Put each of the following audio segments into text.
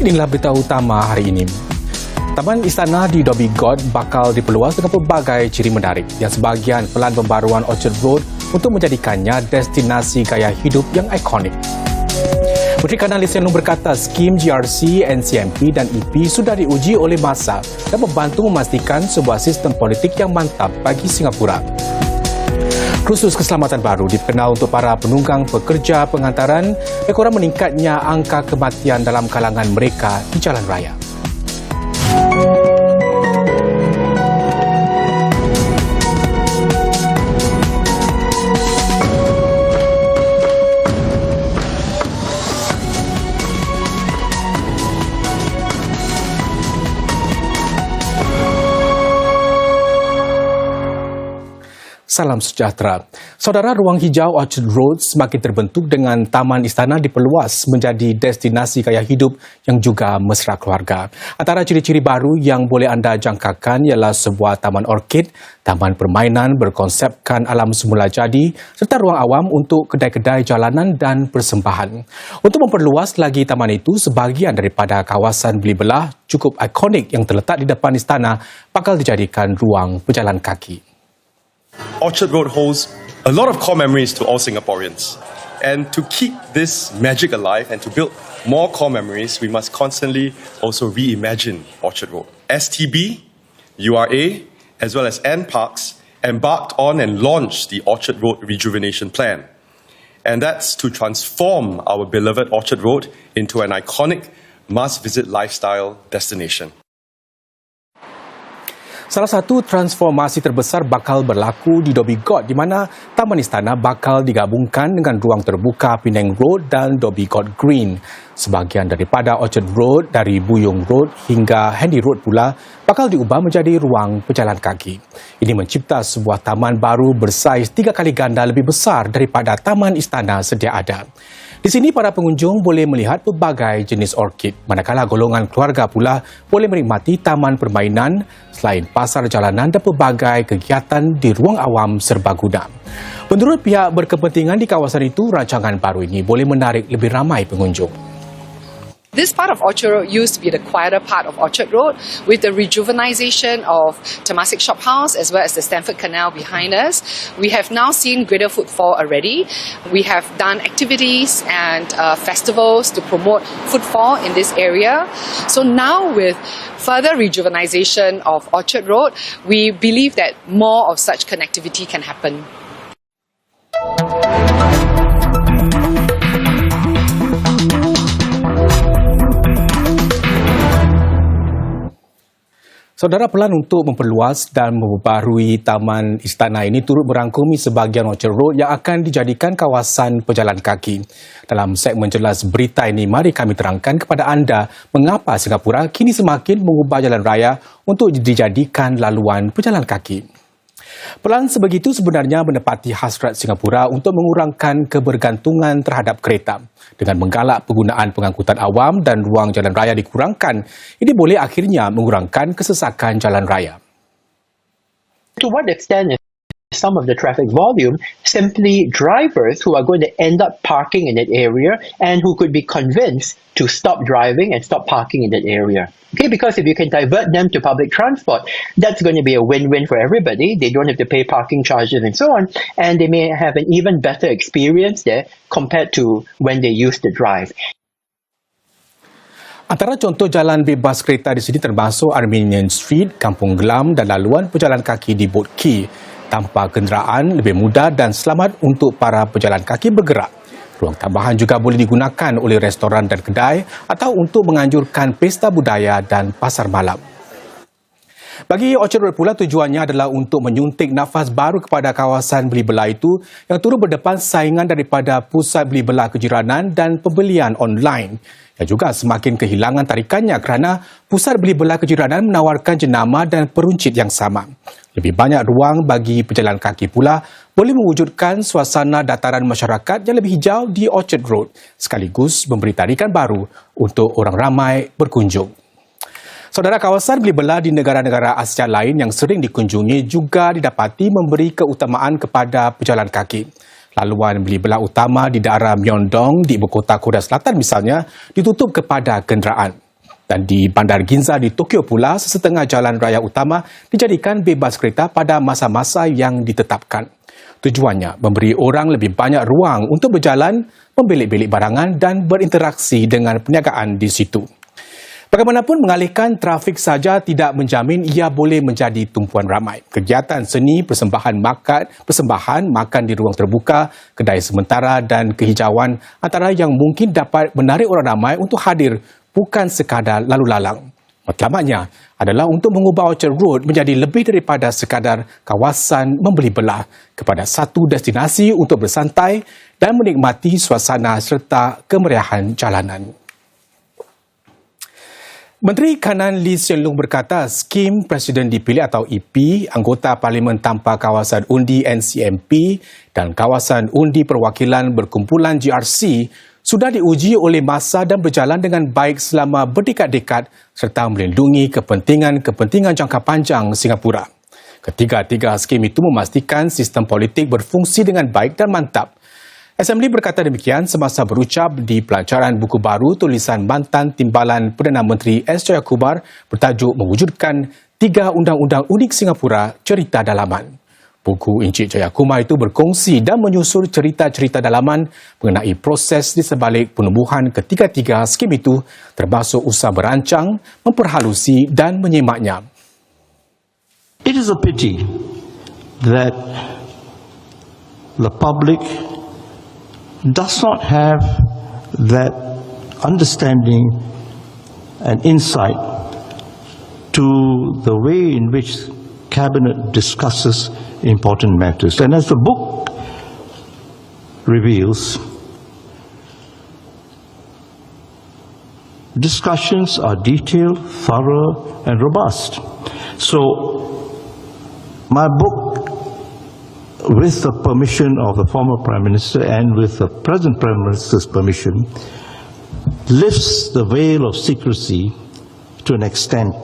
Inilah berita utama hari ini. Taman Istana di Dhoby Ghaut bakal diperluas dengan pelbagai ciri menarik yang sebahagian pelan pembaruan Orchard Road untuk menjadikannya destinasi gaya hidup yang ikonik. Menteri Kanan Lee Hsien Loong berkata skim GRC, NCMP dan EP sudah diuji oleh masa dan membantu memastikan sebuah sistem politik yang mantap bagi Singapura. Kursus keselamatan baru dikenal untuk para penunggang pekerja penghantaran ekoran meningkatnya angka kematian dalam kalangan mereka di jalan raya. Salam sejahtera. Saudara, ruang hijau Orchard Road semakin terbentuk dengan Taman Istana diperluas menjadi destinasi gaya hidup yang juga mesra keluarga. Antara ciri-ciri baru yang boleh anda jangkakan ialah sebuah taman orkid, taman permainan berkonsepkan alam semula jadi, serta ruang awam untuk kedai-kedai jalanan dan persembahan. Untuk memperluas lagi taman itu, sebahagian daripada kawasan beli belah cukup ikonik yang terletak di depan istana bakal dijadikan ruang pejalan kaki. Orchard Road holds a lot of core memories to all Singaporeans. And to keep this magic alive and to build more core memories, we must constantly also reimagine Orchard Road. STB, URA, as well as NParks embarked on and launched the Orchard Road Rejuvenation Plan. And that's to transform our beloved Orchard Road into an iconic must-visit lifestyle destination. Salah satu transformasi terbesar bakal berlaku di Dhoby Ghaut di mana Taman Istana bakal digabungkan dengan ruang terbuka Penang Road dan Dhoby Ghaut Green. Sebahagian daripada Orchard Road dari Buyong Road hingga Handy Road pula bakal diubah menjadi ruang pejalan kaki. Ini mencipta sebuah taman baru bersaiz 3 kali ganda lebih besar daripada Taman Istana sedia ada. Di sini para pengunjung boleh melihat pelbagai jenis orkid, manakala golongan keluarga pula boleh menikmati taman permainan selain pasar jalanan dan pelbagai kegiatan di ruang awam serbaguna. Menurut pihak berkepentingan di kawasan itu, rancangan baru ini boleh menarik lebih ramai pengunjung. This part of Orchard Road used to be the quieter part of Orchard Road with the rejuvenization of Temasek Shop House as well as the Stamford Canal behind us. We have now seen greater footfall already. We have done activities and festivals to promote footfall in this area. So now with further rejuvenization of Orchard Road, we believe that more of such connectivity can happen. Saudara, pelan untuk memperluas dan memperbarui Taman Istana ini turut merangkumi sebahagian Orchard Road yang akan dijadikan kawasan pejalan kaki. Dalam segmen jelas berita ini, mari kami terangkan kepada anda mengapa Singapura kini semakin mengubah jalan raya untuk dijadikan laluan pejalan kaki. Pelan sebegitu sebenarnya menepati hasrat Singapura untuk mengurangkan kebergantungan terhadap kereta. Dengan menggalak penggunaan pengangkutan awam dan ruang jalan raya dikurangkan, ini boleh akhirnya mengurangkan kesesakan jalan raya. To what extent is some of the traffic volume simply drivers who are going to end up parking in that area and who could be convinced to stop driving and stop parking in that area? Okay, because if you can divert them to public transport, that's going to be a win-win for everybody. They don't have to pay parking charges and so on, and they may have an even better experience there compared to when they used to drive. Antara contoh jalan bebas kereta di sini termasuk Armenian Street, Kampung Glam dan laluan pejalan kaki di Boat Quay. Tanpa kenderaan, lebih mudah dan selamat untuk para pejalan kaki bergerak. Ruang tambahan juga boleh digunakan oleh restoran dan kedai atau untuk menganjurkan pesta budaya dan pasar malam. Bagi Orchard Road pula, tujuannya adalah untuk menyuntik nafas baru kepada kawasan beli belah itu yang turut berdepan saingan daripada pusat beli belah kejiranan dan pembelian online. Yang juga semakin kehilangan tarikannya kerana pusat beli belah kejiranan menawarkan jenama dan peruncit yang sama. Lebih banyak ruang bagi pejalan kaki pula boleh mewujudkan suasana dataran masyarakat yang lebih hijau di Orchard Road sekaligus memberi tarikan baru untuk orang ramai berkunjung. Saudara, kawasan beli belah di negara-negara Asia lain yang sering dikunjungi juga didapati memberi keutamaan kepada pejalan kaki. Laluan beli belah utama di daerah Myeongdong di ibu kota Korea Selatan misalnya ditutup kepada kenderaan. Dan di Bandar Ginza di Tokyo pula, sesetengah jalan raya utama dijadikan bebas kereta pada masa-masa yang ditetapkan. Tujuannya memberi orang lebih banyak ruang untuk berjalan, membelik-belik barangan dan berinteraksi dengan perniagaan di situ. Bagaimanapun, mengalihkan trafik saja tidak menjamin ia boleh menjadi tumpuan ramai. Kegiatan seni, persembahan makan di ruang terbuka, kedai sementara dan kehijauan antara yang mungkin dapat menarik orang ramai untuk hadir, bukan sekadar lalu lalang. Matlamatnya adalah untuk mengubah Orchard Road menjadi lebih daripada sekadar kawasan membeli belah kepada satu destinasi untuk bersantai dan menikmati suasana serta kemeriahan jalanan. Menteri Kanan Lee Hsien Loong berkata skim Presiden Dipilih atau EP, anggota Parlimen tanpa kawasan undi NCMP dan kawasan undi perwakilan berkumpulan GRC sudah diuji oleh masa dan berjalan dengan baik selama berdekad-dekad serta melindungi kepentingan jangka panjang Singapura. Ketiga-tiga skim itu memastikan sistem politik berfungsi dengan baik dan mantap. Assembly berkata demikian semasa berucap di pelancaran buku baru tulisan mantan Timbalan Perdana Menteri S. Jayakumar bertajuk Mewujudkan 3 Undang-Undang Unik Singapura, Cerita Dalaman. Buku Encik Jayakumar itu berkongsi dan menyusul cerita-cerita dalaman mengenai proses di sebalik penubuhan ketiga-tiga skim itu, termasuk usaha berancang, memperhalusi dan menyemaknya. It is a pity that the public does not have that understanding and insight to the way in which Cabinet discusses important matters. And as the book reveals, discussions are detailed, thorough, and robust. So, my book, with the permission of the former Prime Minister and with the present Prime Minister's permission, lifts the veil of secrecy to an extent.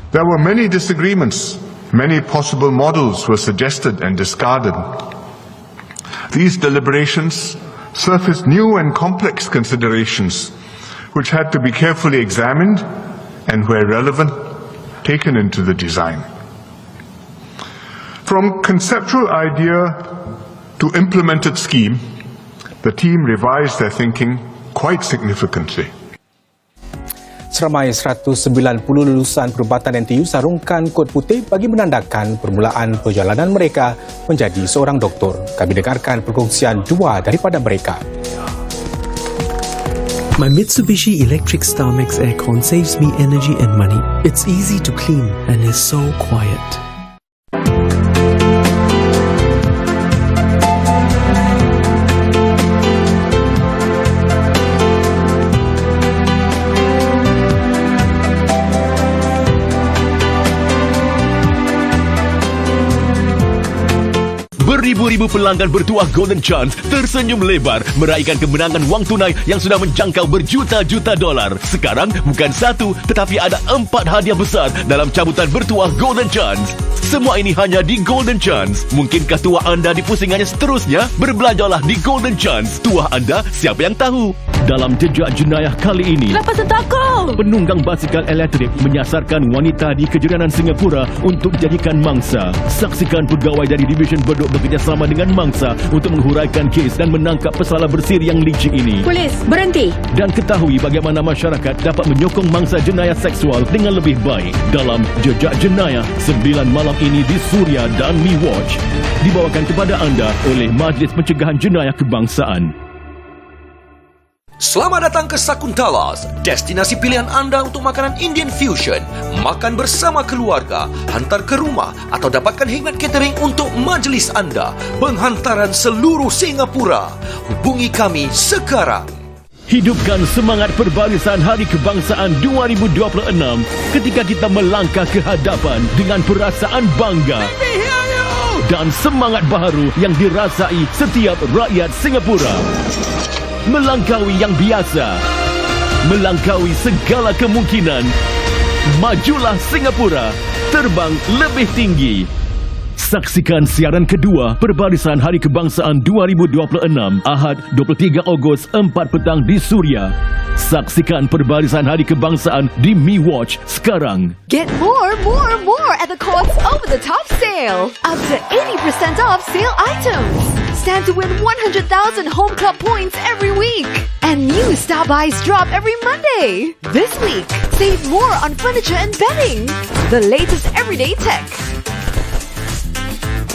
There were many disagreements. Many possible models were suggested and discarded. These deliberations surfaced new and complex considerations which had to be carefully examined and, where relevant, taken into the design. From conceptual idea to implemented scheme, the team revised their thinking quite significantly. Seramai 190 lulusan perubatan NTU sarungkan kod putih bagi menandakan permulaan perjalanan mereka menjadi seorang doktor. Kami dengarkan perkongsian dua daripada mereka. My Mitsubishi Electric StarMax aircon saves me energy and money. It's easy to clean and is so quiet. Beribu-ribu pelanggan bertuah Golden Chance tersenyum lebar meraihkan kemenangan wang tunai yang sudah menjangkau berjuta-juta dolar. Sekarang bukan satu tetapi ada 4 hadiah besar dalam cabutan bertuah Golden Chance. Semua ini hanya di Golden Chance. Mungkinkah tuah anda di pusingannya seterusnya? Berbelanjalah di Golden Chance. Tuah anda siapa yang tahu? Dalam jejak jenayah kali ini, lepas takut. Penunggang basikal elektrik menyasarkan wanita di Kejuruteraan Singapura untuk dijadikan mangsa. Saksikan pegawai dari Division Bedok bekerjasama dengan mangsa untuk menghuraikan kes dan menangkap pesalah bersiri yang licik ini. Polis, berhenti. Dan ketahui bagaimana masyarakat dapat menyokong mangsa jenayah seksual dengan lebih baik. Dalam Jejak Jenayah, 9 malam ini di Suria dan Mi Watch. Dibawakan kepada anda oleh Majlis Pencegahan Jenayah Kebangsaan. Selamat datang ke Sakuntalas, destinasi pilihan anda untuk makanan Indian fusion. Makan bersama keluarga, hantar ke rumah atau dapatkan khidmat catering untuk majlis anda. Penghantaran seluruh Singapura. Hubungi kami sekarang. Hidupkan semangat perbarisan Hari Kebangsaan 2026 ketika kita melangkah ke hadapan dengan perasaan bangga dan semangat baharu yang dirasai setiap rakyat Singapura. Melangkaui yang biasa, melangkaui segala kemungkinan. Majulah Singapura, terbang lebih tinggi. Saksikan siaran kedua Perbarisan Hari Kebangsaan 2026 Ahad 23 Ogos 4 petang di Suria. Saksikan perbarisan Hari Kebangsaan di MiWatch sekarang. Get more at the Courts Over the Top sale. Up to 80% off sale items. Stand to win 100,000 home club points every week. And new Star Buys drop every Monday. This week, save more on furniture and bedding. The latest everyday tech.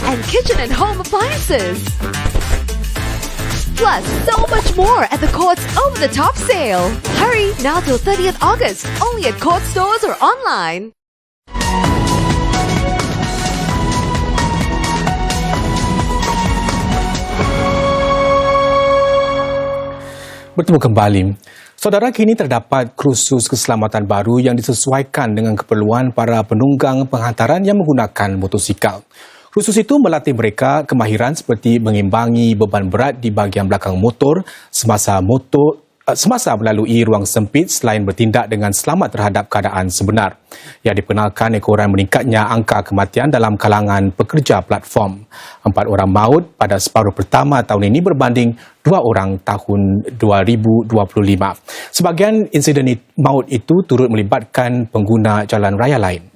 And kitchen and home appliances. Plus, so much more at the Courts Over the Top sale. Hurry, now till 30th August. Only at Court stores or online. Bertemu kembali. Saudara, kini terdapat kursus keselamatan baru yang disesuaikan dengan keperluan para penunggang penghantaran yang menggunakan motosikal. Kursus itu melatih mereka kemahiran seperti mengimbangi beban berat di bahagian belakang motor semasa melalui ruang sempit selain bertindak dengan selamat terhadap keadaan sebenar. Yang diperkenalkan ekoran meningkatnya angka kematian dalam kalangan pekerja platform. 4 orang maut pada separuh pertama tahun ini berbanding 2 orang tahun 2025. Sebahagian insiden maut itu turut melibatkan pengguna jalan raya lain.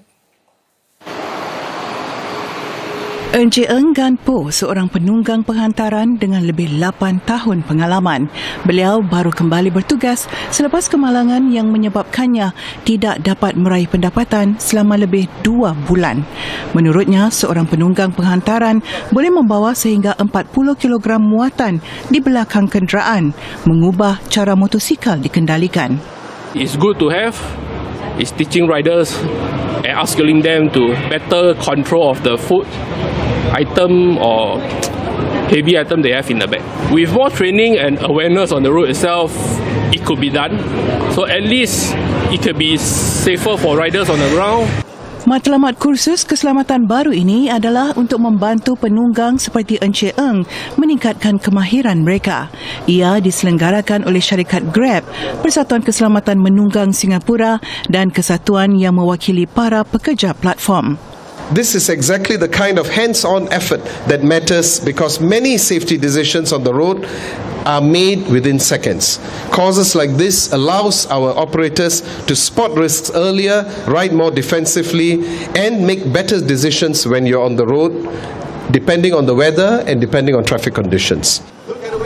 Encik Eng Gan Po, seorang penunggang penghantaran dengan lebih 8 tahun pengalaman. Beliau baru kembali bertugas selepas kemalangan yang menyebabkannya tidak dapat meraih pendapatan selama lebih 2 bulan. Menurutnya, seorang penunggang penghantaran boleh membawa sehingga 40 kg muatan di belakang kenderaan, mengubah cara motosikal dikendalikan. It's good to have. It's teaching riders and upskilling them to better control of the food item or heavy item they have in the bag. With more training and awareness on the road itself, it could be done. So at least it could be safer for riders on the ground. Matlamat kursus keselamatan baru ini adalah untuk membantu penunggang seperti Encik Eng meningkatkan kemahiran mereka. Ia diselenggarakan oleh syarikat Grab, Persatuan Keselamatan Menunggang Singapura dan kesatuan yang mewakili para pekerja platform. This is exactly the kind of hands-on effort that matters because many safety decisions on the road are made within seconds. Causes like this allows our operators to spot risks earlier, ride more defensively, and make better decisions when you're on the road, depending on the weather and depending on traffic conditions.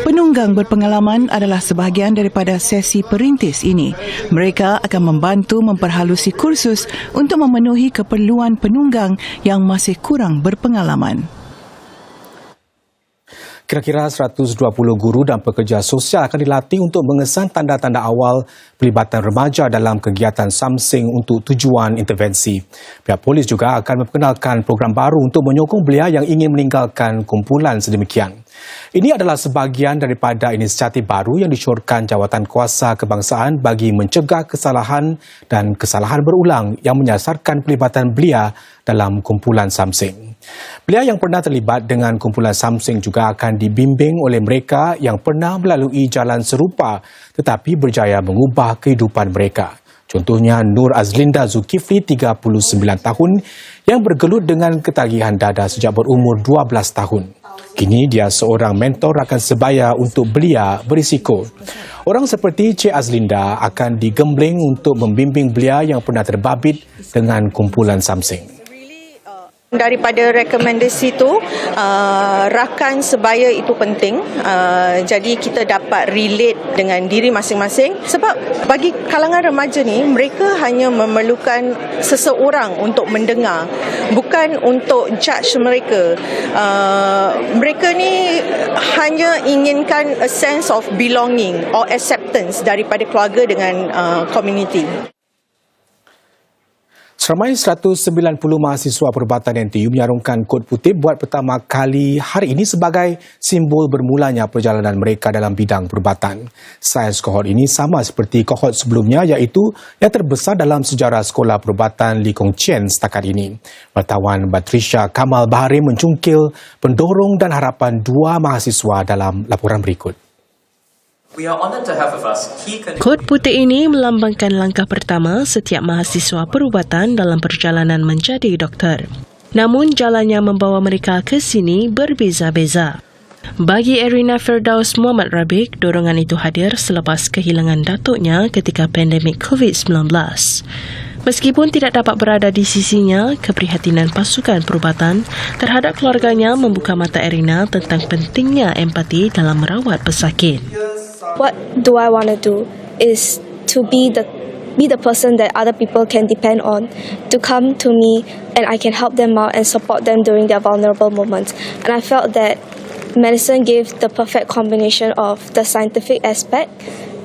Penunggang berpengalaman adalah sebahagian daripada sesi perintis ini. Mereka akan membantu memperhalusi kursus untuk memenuhi keperluan penunggang yang masih kurang berpengalaman. Kira-kira 120 guru dan pekerja sosial akan dilatih untuk mengesan tanda-tanda awal pelibatan remaja dalam kegiatan Samsing untuk tujuan intervensi. Pihak polis juga akan memperkenalkan program baru untuk menyokong belia yang ingin meninggalkan kumpulan sedemikian. Ini adalah sebahagian daripada inisiatif baru yang disyorkan Jawatan Kuasa Kebangsaan bagi mencegah kesalahan dan kesalahan berulang yang menyasarkan pelibatan belia dalam kumpulan Samsing. Belia yang pernah terlibat dengan kumpulan Samsing juga akan dibimbing oleh mereka yang pernah melalui jalan serupa tetapi berjaya mengubah kehidupan mereka. Contohnya Nur Azlinda Zulkifli, 39 tahun, yang bergelut dengan ketagihan dada sejak berumur 12 tahun. Kini dia seorang mentor akan sebaya untuk belia berisiko. Orang seperti Cik Azlinda akan digembling untuk membimbing belia yang pernah terbabit dengan kumpulan Samsing. Daripada rekomendasi itu, rakan sebaya itu penting. Jadi kita dapat relate dengan diri masing-masing. Sebab bagi kalangan remaja ni, mereka hanya memerlukan seseorang untuk mendengar, bukan untuk judge mereka. Mereka ni hanya inginkan a sense of belonging or acceptance daripada keluarga dengan community. Seramai 190 mahasiswa perubatan NTU menyarungkan kod putih buat pertama kali hari ini sebagai simbol bermulanya perjalanan mereka dalam bidang perubatan. Saiz kohort ini sama seperti kohort sebelumnya iaitu yang terbesar dalam sejarah sekolah perubatan Lee Kong Chian setakat ini. Wartawan Batrisha Kamal Bahari mencungkil pendorong dan harapan dua mahasiswa dalam laporan berikut. Kod putih ini melambangkan langkah pertama setiap mahasiswa perubatan dalam perjalanan menjadi doktor. Namun jalannya membawa mereka ke sini berbeza-beza. Bagi Erina Firdaus Muhammad Rabiq, dorongan itu hadir selepas kehilangan datuknya ketika pandemik COVID-19. Meskipun tidak dapat berada di sisinya, keprihatinan pasukan perubatan terhadap keluarganya membuka mata Erina tentang pentingnya empati dalam merawat pesakit. What do I want to do is to be the person that other people can depend on, to come to me and I can help them out and support them during their vulnerable moments. And I felt that medicine gave the perfect combination of the scientific aspect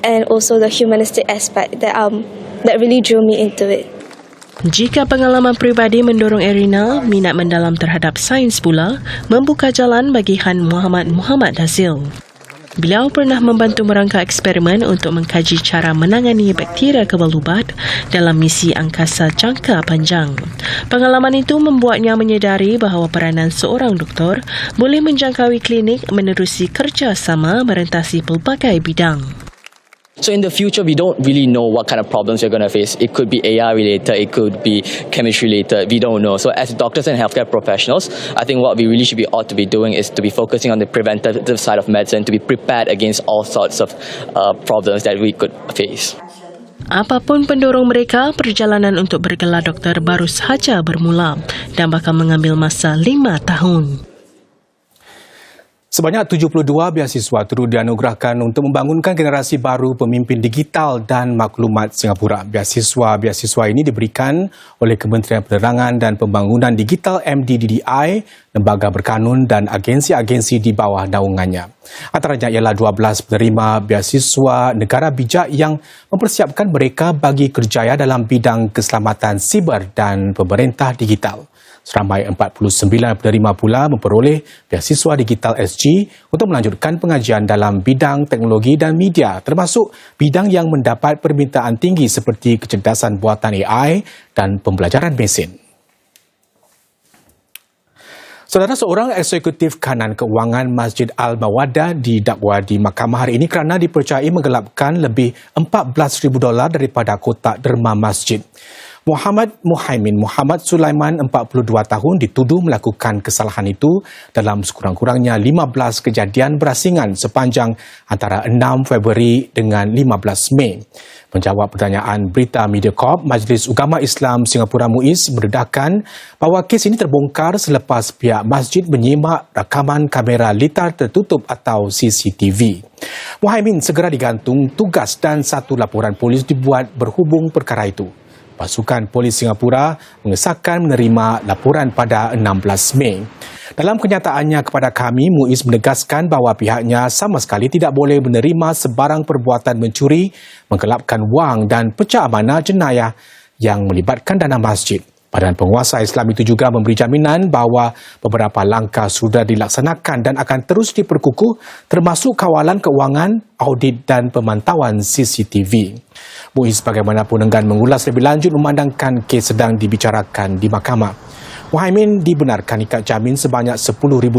and also the humanistic aspect that really drew me into it. Jika pengalaman peribadi mendorong Erina, minat mendalam terhadap sains pula membuka jalan bagi Han Muhammad Hasil. Beliau pernah membantu merangka eksperimen untuk mengkaji cara menangani bakteria kebal ubat dalam misi angkasa jangka panjang. Pengalaman itu membuatnya menyedari bahawa peranan seorang doktor boleh menjangkaui klinik menerusi kerjasama merentasi pelbagai bidang. So in the future, we don't really know what kind of problems we're going to face. It could be AI related, it could be chemistry related, we don't know. So as doctors and healthcare professionals, I think what we really ought to be doing is to be focusing on the preventative side of medicine, to be prepared against all sorts of problems that we could face. Apapun pendorong mereka, perjalanan untuk bergelar doktor baru sahaja bermula dan bakal mengambil masa 5 tahun. Sebanyak 72 beasiswa turut dianugerahkan untuk membangunkan generasi baru pemimpin digital dan maklumat Singapura. Beasiswa ini diberikan oleh Kementerian Penerangan dan Pembangunan Digital MDDDI, lembaga berkanun dan agensi-agensi di bawah naungannya. Antaranya ialah 12 penerima beasiswa negara bijak yang mempersiapkan mereka bagi kerjaya dalam bidang keselamatan siber dan pemerintah digital. Seramai 49 penerima pula memperoleh beasiswa Digital SG untuk melanjutkan pengajian dalam bidang teknologi dan media, termasuk bidang yang mendapat permintaan tinggi seperti kecerdasan buatan AI dan pembelajaran mesin. Saudara, seorang eksekutif kanan keuangan Masjid Al-Mawaddah didakwa di mahkamah hari ini kerana dipercayai menggelapkan lebih $14,000 daripada kotak derma masjid. Muhammad Sulaiman, 42 tahun, dituduh melakukan kesalahan itu dalam sekurang-kurangnya 15 kejadian berasingan sepanjang antara 6 Februari dengan 15 Mei. Menjawab pertanyaan berita Mediacorp, Majlis Ugama Islam Singapura MUIS mendedahkan bahawa kes ini terbongkar selepas pihak masjid menyimak rakaman kamera litar tertutup atau CCTV. Muhaimin segera digantung tugas dan satu laporan polis dibuat berhubung perkara itu. Pasukan Polis Singapura mengesahkan menerima laporan pada 16 Mei. Dalam kenyataannya kepada kami, MUIS menegaskan bahawa pihaknya sama sekali tidak boleh menerima sebarang perbuatan mencuri, menggelapkan wang dan pecah amanah jenayah yang melibatkan dana masjid. Badan Penguasa Islam itu juga memberi jaminan bahawa beberapa langkah sudah dilaksanakan dan akan terus diperkukuh, termasuk kawalan keuangan, audit dan pemantauan CCTV. MUIS bagaimanapun enggan mengulas lebih lanjut memandangkan kes sedang dibicarakan di mahkamah. Muhaimin dibenarkan ikat jamin sebanyak $10,000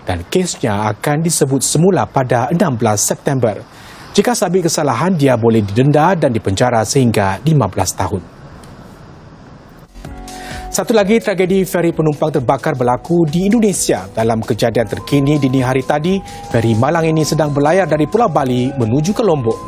dan kesnya akan disebut semula pada 16 September. Jika sabit kesalahan, dia boleh didenda dan dipenjara sehingga 15 tahun. Satu lagi tragedi feri penumpang terbakar berlaku di Indonesia. Dalam kejadian terkini dini hari tadi, feri Malang ini sedang berlayar dari Pulau Bali menuju ke Lombok.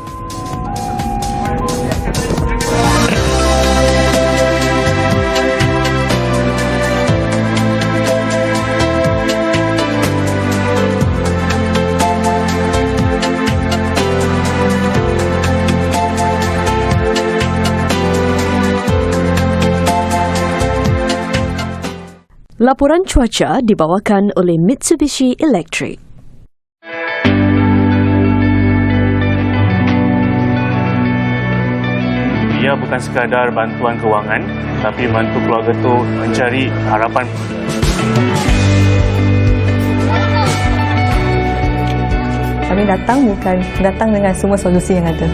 Laporan cuaca dibawakan oleh Mitsubishi Electric. Ia bukan sekadar bantuan kewangan, tapi bantu keluarga tu mencari harapan. Kami bukan datang dengan semua solusi yang ada.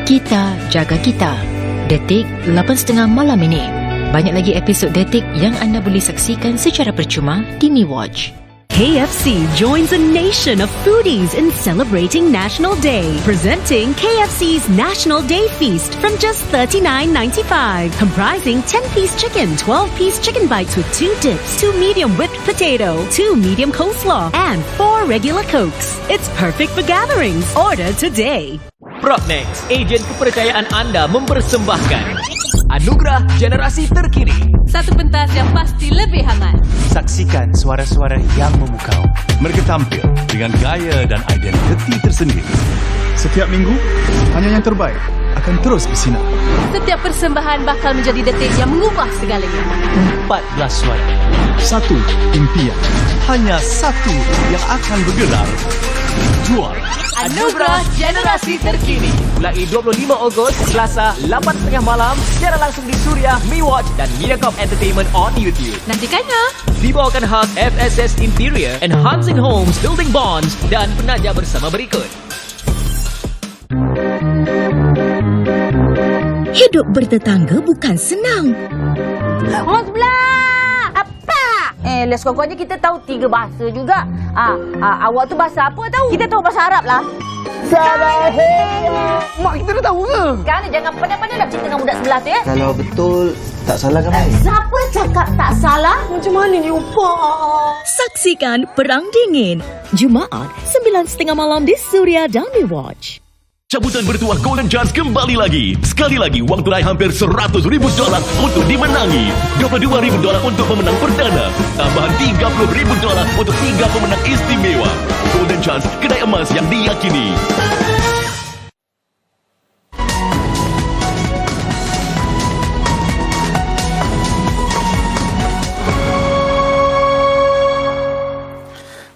Kita jaga kita. Detik 8.30 malam ini. Banyak lagi episod Detik yang anda boleh saksikan secara percuma di Mi Watch. KFC joins a nation of foodies in celebrating National Day, presenting KFC's National Day Feast from just $39.95, comprising 10-piece chicken, 12-piece chicken bites with 2 dips, 2 medium whipped potato, 2 medium coleslaw, and 4 regular Cokes. It's perfect for gatherings. Order today. Propnex, ejen kepercayaan anda mempersembahkan Anugerah Generasi Terkini. Satu pentas yang pasti lebih hangat. Saksikan suara-suara yang memukau. Mereka tampil dengan gaya dan identiti tersendiri. Setiap minggu, hanya yang terbaik akan terus bersinar. Setiap persembahan bakal menjadi detik yang mengubah segalanya. 14 suara. 1 impian. Hanya 1 yang akan bergerak. Jual. Anugerah Generasi Terkini. Mulai 25 Ogos, Selasa, 8.30 malam, secara langsung di Suria, MeWatch dan Mediacorp Entertainment on YouTube. Nantikannya. Dibawakan khas FSS Interior, Enhancing Homes, Building Bonds dan penaja bersama berikut. Hidup bertetangga bukan senang. Orang sebelah! Apa? Sekurang-kurangnya kita tahu 3 bahasa juga. Awak tu bahasa apa tahu? Kita tahu bahasa Arab lah. Mak kita dah tahu ke? Kan jangan pandai-pandai nak cerita dengan budak sebelah tu ya. Kalau betul, tak salah kan? Siapa cakap tak salah? Macam mana ni upah? Saksikan Perang Dingin, Jumaat 9.30 malam di Suria dan MeWatch. Cabutan bertuah Golden Chance kembali lagi. Sekali lagi, wang tunai hampir $100,000 untuk dimenangi. $22,000 untuk pemenang perdana. Tambahan $30,000 untuk 3 pemenang istimewa. Golden Chance, kedai emas yang diyakini.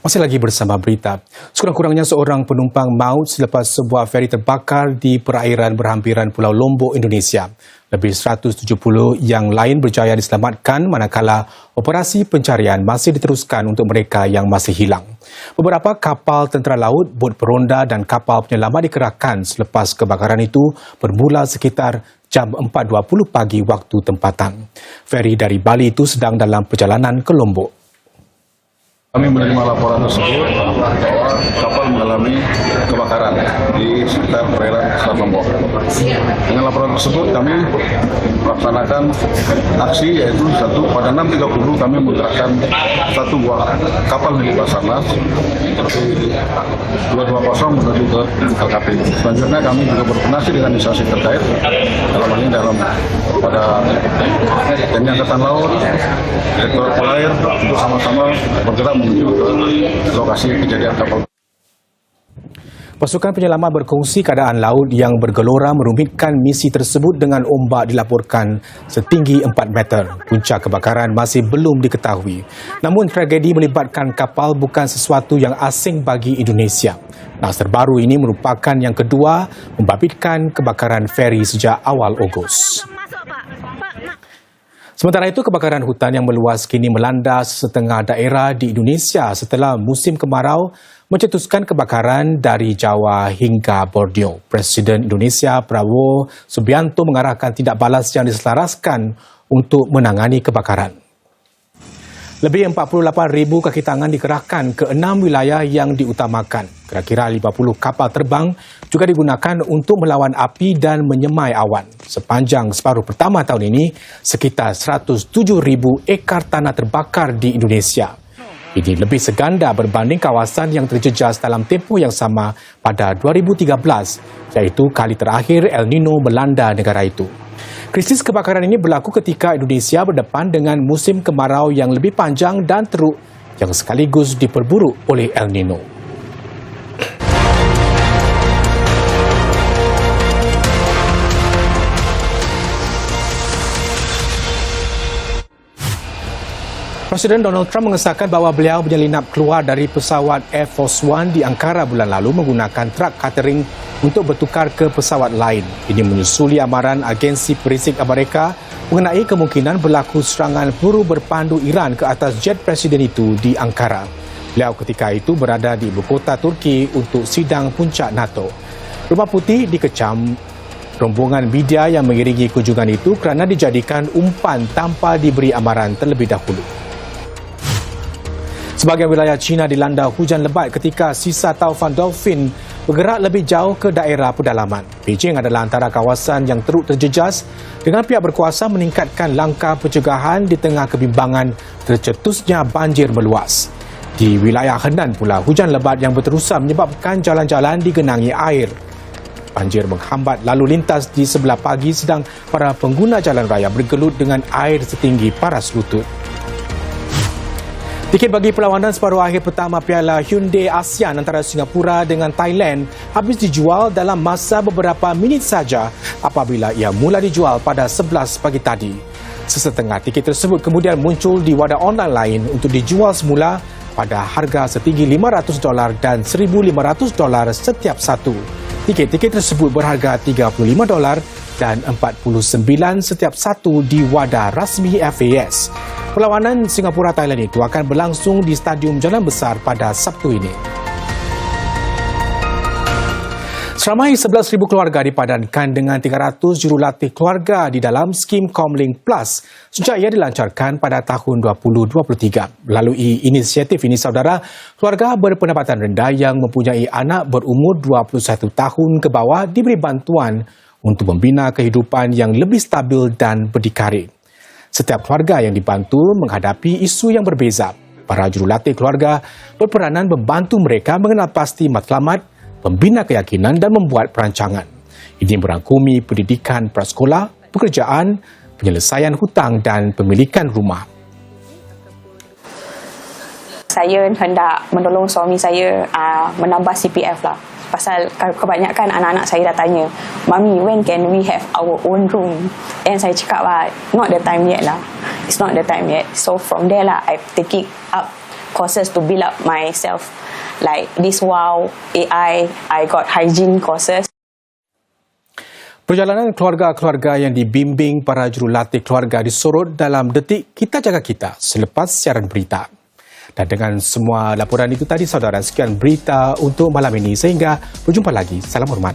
Masih lagi bersama berita. Sekurang-kurangnya seorang penumpang maut selepas sebuah feri terbakar di perairan berhampiran Pulau Lombok, Indonesia. Lebih 170 yang lain berjaya diselamatkan manakala operasi pencarian masih diteruskan untuk mereka yang masih hilang. Beberapa kapal tentera laut, bot peronda dan kapal penyelamat dikerahkan selepas kebakaran itu bermula sekitar jam 4.20 pagi waktu tempatan. Feri dari Bali itu sedang dalam perjalanan ke Lombok. Kami menerima laporan tersebut bahwa kapal mengalami kebakaran di sekitar perairan Selat Lombok. Dengan laporan tersebut kami melaksanakan aksi, yaitu pada 6.30 kami menggerakkan 1 buah kapal milik Basarnas 220 menuju ke LKP. Selanjutnya kami juga berkoordinasi dengan instansi terkait, dalam hal ini pada TNI Angkatan Laut, Sektor Polair untuk sama-sama bergerak menuju ke lokasi kejadian kapal. Pasukan penyelamat berkongsi keadaan laut yang bergelora merumitkan misi tersebut dengan ombak dilaporkan setinggi 4 meter. Puncak kebakaran masih belum diketahui. Namun tragedi melibatkan kapal bukan sesuatu yang asing bagi Indonesia. Nas terbaru ini merupakan yang kedua membabitkan kebakaran feri sejak awal Ogos. Sementara itu, kebakaran hutan yang meluas kini melanda setengah daerah di Indonesia setelah musim kemarau mencetuskan kebakaran dari Jawa hingga Borneo. Presiden Indonesia Prabowo Subianto mengarahkan tindak balas yang diselaraskan untuk menangani kebakaran. Lebih 48,000 kaki tangan dikerahkan ke 6 wilayah yang diutamakan. Kira-kira 50 kapal terbang juga digunakan untuk melawan api dan menyemai awan. Sepanjang separuh pertama tahun ini, sekitar 107,000 ekar tanah terbakar di Indonesia. Ini lebih seganda berbanding kawasan yang terjejas dalam tempoh yang sama pada 2013, iaitu kali terakhir El Nino melanda negara itu. Krisis kebakaran ini berlaku ketika Indonesia berdepan dengan musim kemarau yang lebih panjang dan teruk yang sekaligus diperburuk oleh El Nino. Presiden Donald Trump mengesahkan bahawa beliau menyelinap keluar dari pesawat Air Force One di Ankara bulan lalu menggunakan truk catering untuk bertukar ke pesawat lain. Ini menyusuli amaran agensi perisik Amerika mengenai kemungkinan berlaku serangan peluru berpandu Iran ke atas jet presiden itu di Ankara. Beliau ketika itu berada di ibu kota Turki untuk sidang puncak NATO. Rumah Putih dikecam rombongan media yang mengiringi kunjungan itu kerana dijadikan umpan tanpa diberi amaran terlebih dahulu. Sebahagian wilayah China dilanda hujan lebat ketika sisa taufan dolphin bergerak lebih jauh ke daerah pedalaman. Beijing adalah antara kawasan yang teruk terjejas dengan pihak berkuasa meningkatkan langkah pencegahan di tengah kebimbangan tercetusnya banjir meluas. Di wilayah Henan pula, hujan lebat yang berterusan menyebabkan jalan-jalan digenangi air. Banjir menghambat lalu lintas di sebelah pagi sedang para pengguna jalan raya bergelut dengan air setinggi paras lutut. Tiket bagi perlawanan separuh akhir pertama Piala Hyundai ASEAN antara Singapura dengan Thailand habis dijual dalam masa beberapa minit saja apabila ia mula dijual pada 11 pagi tadi. Sesetengah tiket tersebut kemudian muncul di wadah online lain untuk dijual semula pada harga setinggi $500 dan $1,500 setiap satu. Tiket-tiket tersebut berharga $35 dan $49 setiap satu di wadah rasmi FAS. Perlawanan Singapura-Thailand itu akan berlangsung di Stadium Jalan Besar pada Sabtu ini. Seramai 11,000 keluarga dipadankan dengan 300 jurulatih keluarga di dalam skim Comlink Plus sejak ia dilancarkan pada tahun 2023. Melalui inisiatif ini, saudara, keluarga berpendapatan rendah yang mempunyai anak berumur 21 tahun ke bawah diberi bantuan untuk membina kehidupan yang lebih stabil dan berdikari. Setiap keluarga yang dibantu menghadapi isu yang berbeza. Para jurulatih keluarga berperanan membantu mereka mengenal pasti matlamat, membina keyakinan dan membuat perancangan. Ini merangkumi pendidikan prasekolah, pekerjaan, penyelesaian hutang dan pemilikan rumah. Saya hendak menolong suami saya menambah CPF lah. Pasal kebanyakan anak-anak saya dah tanya, Mami, when can we have our own room? And saya cakap lah, not the time yet lah. It's not the time yet. So from there lah, I'm taking up courses to build up myself. Like this WOW, AI, I got hygiene courses. Perjalanan keluarga-keluarga yang dibimbing para jurulatih keluarga disorot dalam Detik Kita Jaga Kita selepas siaran berita. Dan dengan semua laporan itu tadi, saudara, sekian berita untuk malam ini. Sehingga berjumpa lagi. Salam hormat.